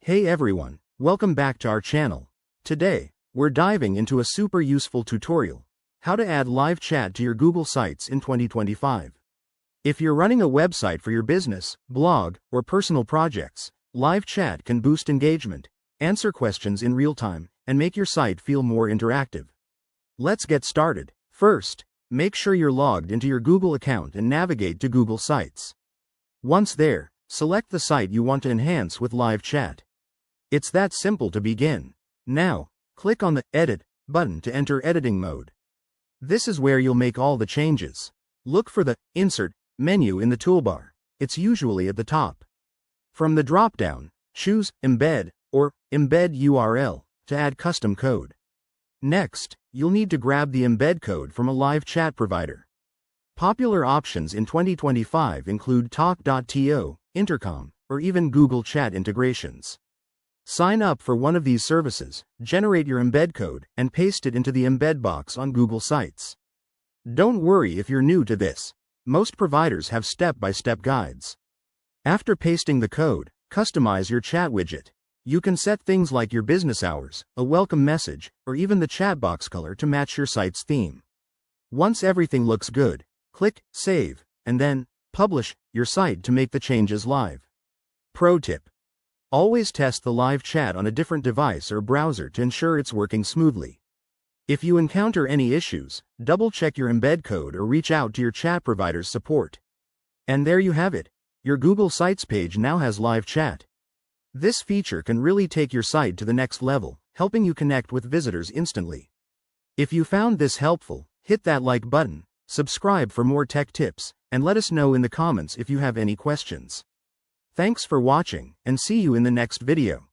Hey everyone, welcome back to our channel. Today, we're diving into a super useful tutorial, how to add live chat to your Google Sites in 2025. If you're running a website for your business, blog, or personal projects, live chat can boost engagement, answer questions in real time, and make your site feel more interactive. Let's get started. First, make sure you're logged into your Google account and navigate to Google Sites. Once there, select the site you want to enhance with live chat. It's that simple to begin. Now, click on the Edit button to enter editing mode. This is where you'll make all the changes. Look for the Insert menu in the toolbar. It's usually at the top. From the drop-down, choose Embed or Embed URL to add custom code. Next, you'll need to grab the embed code from a live chat provider. Popular options in 2025 include Talk.to, Intercom, or even Google Chat integrations. Sign up for one of these services, generate your embed code, and paste it into the embed box on Google Sites. Don't worry if you're new to this. Most providers have step-by-step guides. After pasting the code, customize your chat widget. You can set things like your business hours, a welcome message, or even the chat box color to match your site's theme. Once everything looks good, click Save, and then publish your site to make the changes live. Pro tip: always test the live chat on a different device or browser to ensure it's working smoothly. If you encounter any issues, double-check your embed code or reach out to your chat provider's support. And there you have it. Your Google Sites page now has live chat. This feature can really take your site to the next level, helping you connect with visitors instantly. If you found this helpful, hit that like button, subscribe for more tech tips, and let us know in the comments if you have any questions. Thanks for watching, and see you in the next video.